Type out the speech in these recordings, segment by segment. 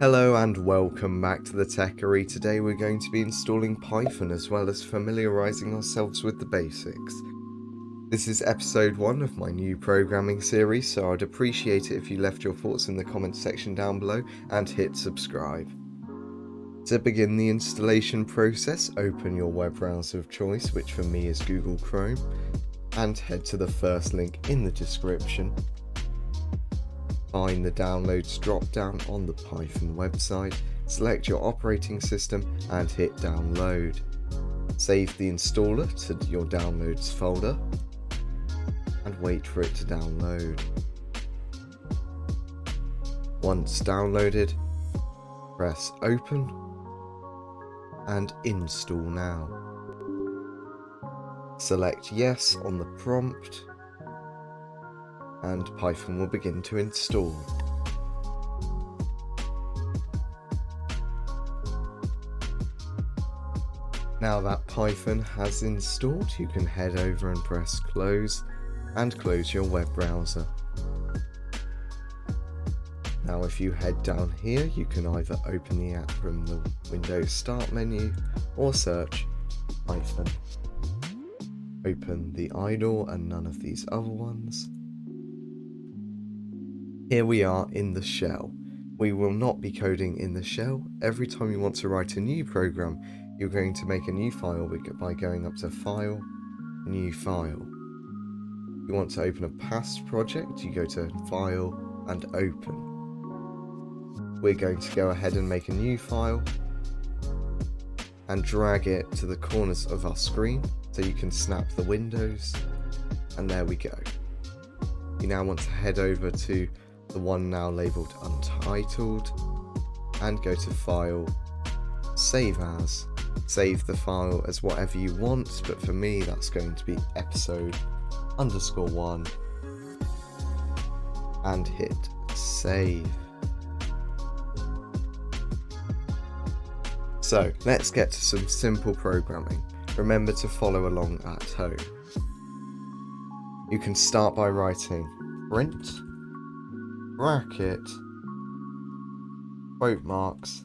Hello and welcome back to the Techery. Today we're going to be installing Python as well as familiarising ourselves with the basics. This is episode 1 of my new programming series, so I'd appreciate it if you left your thoughts in the comments section down below and hit subscribe. To begin the installation process, open your web browser of choice, which for me is Google Chrome, and head to the first link in the description. Find the Downloads drop-down on the Python website, select your operating system and hit Download. Save the installer to your Downloads folder and wait for it to download. Once downloaded, press Open and Install Now. Select Yes on the prompt and Python will begin to install. Now that Python has installed, you can head over and press close and close your web browser. Now if you head down here, you can either open the app from the Windows Start menu or search Python. Open the idle and none of these other ones. Here we are in the shell. We will not be coding in the shell. Every time you want to write a new program, you're going to make a new file by going up to File, New File. If you want to open a past project, you go to File and Open. We're going to go ahead and make a new file and drag it to the corners of our screen so you can snap the windows, and there we go. You now want to head over to the one now labelled Untitled and go to File, Save As. Save the file as whatever you want, but for me that's going to be episode_1 and hit Save. So let's get to some simple programming. Remember to follow along at home. You can start by writing print bracket quote marks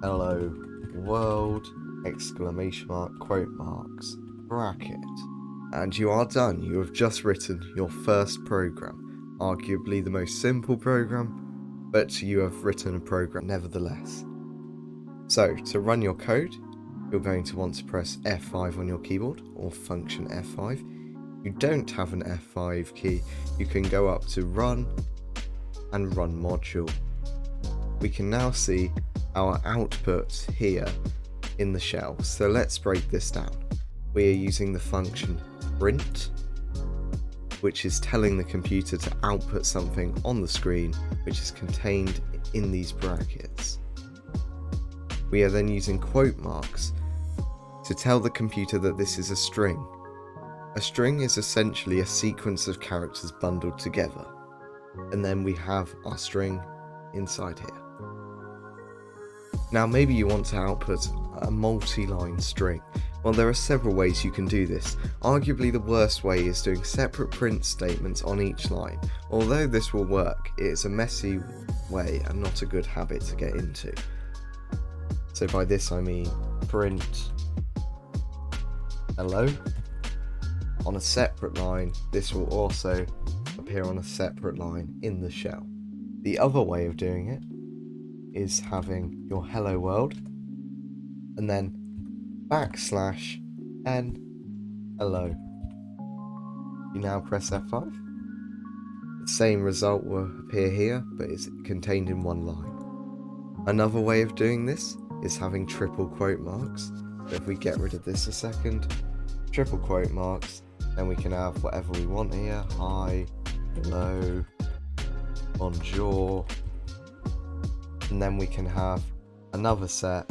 hello world exclamation mark quote marks bracket, and you are done. You have just written your first program, arguably the most simple program, but you have written a program nevertheless. So to run your code, you're going to want to press F5 on your keyboard or function F5. You don't have an F5 key, you can go up to Run and Run Module. We can now see our output here in the shell, so let's break this down. We are using the function print, which is telling the computer to output something on the screen which is contained in these brackets. We are then using quote marks to tell the computer that this is a string. A string is essentially a sequence of characters bundled together, and then we have our string inside here. Now maybe you want to output a multi-line string. Well, there are several ways you can do this. Arguably the worst way is doing separate print statements on each line. Although this will work, it is a messy way and not a good habit to get into. So by this I mean print hello on a separate line. This will also appear on a separate line in the shell. The other way of doing it is having your hello world and then \n hello. You now press F5. The same result will appear here, but it's contained in one line. Another way of doing this is having triple quote marks. So if we get rid of this a second, triple quote marks, then we can have whatever we want here. Hi, hello, bonjour, and then we can have another set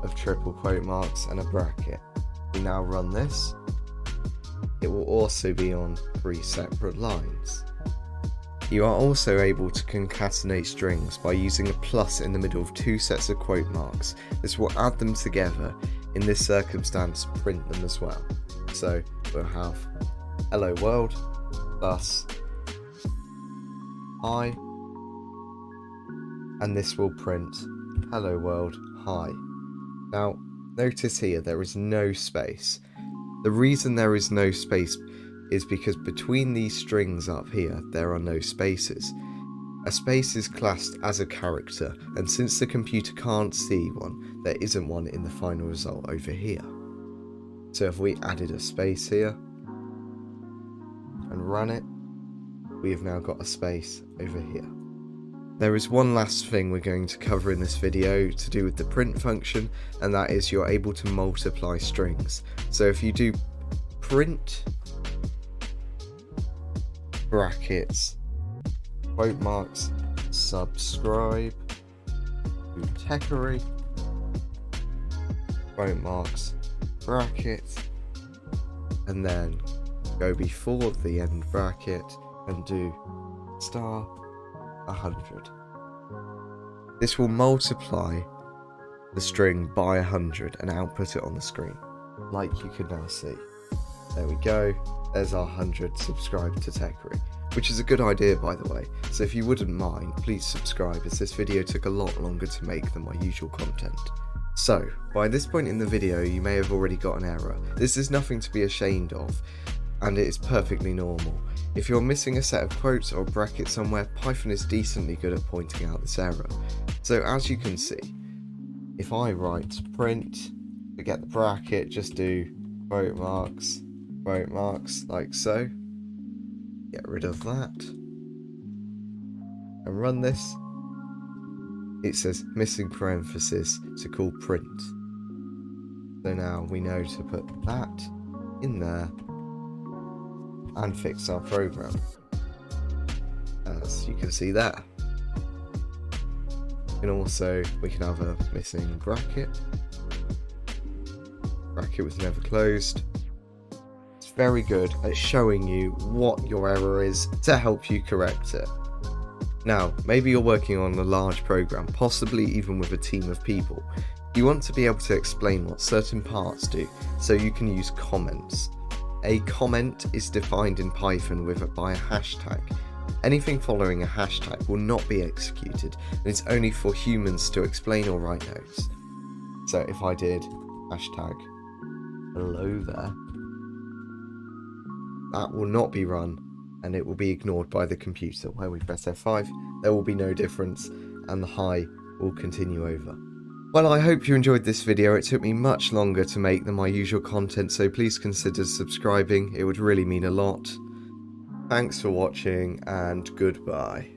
of triple quote marks and a bracket. We now run this. It will also be on 3 separate lines. You are also able to concatenate strings by using a plus in the middle of 2 sets of quote marks. This will add them together. In this circumstance, print them as well. So we'll have hello world plus hi and this will print hello world, hi. Now, notice here there is no space. The reason there is no space is because between these strings up here, there are no spaces. A space is classed as a character, and since the computer can't see one, there isn't one in the final result over here. So if we added a space here and run it, we have now got a space over here. There is one last thing we're going to cover in this video to do with the print function, and that is you're able to multiply strings. So if you do print brackets, quote marks, subscribe to Techery, quote marks, bracket, and then go before the end bracket and do star 100. This will multiply the string by 100 and output it on the screen, like you can now see. There we go, there's our 100 subscribed to Techery, which is a good idea by the way, so if you wouldn't mind, please subscribe as this video took a lot longer to make than my usual content. So, by this point in the video you may have already got an error. This is nothing to be ashamed of, and it is perfectly normal. If you're missing a set of quotes or a bracket somewhere, Python is decently good at pointing out this error. So as you can see, if I write print, forget the bracket, just do quote marks, like so, get rid of that, and run this, it says missing parenthesis to call print. So now we know to put that in there and fix our program, as you can see there. And also we can have a missing bracket was never closed. It's very good at showing you what your error is to help you correct it. Now, maybe you're working on a large program, possibly even with a team of people. You want to be able to explain what certain parts do, so you can use comments. A comment is defined in Python by a hashtag. Anything following a hashtag will not be executed, and it's only for humans to explain or write notes. So if I did hashtag hello there, that will not be run, and it will be ignored by the computer. Where we press F5, there will be no difference, and the hi will continue over. Well, I hope you enjoyed this video. It took me much longer to make than my usual content, so please consider subscribing. It would really mean a lot. Thanks for watching, and goodbye.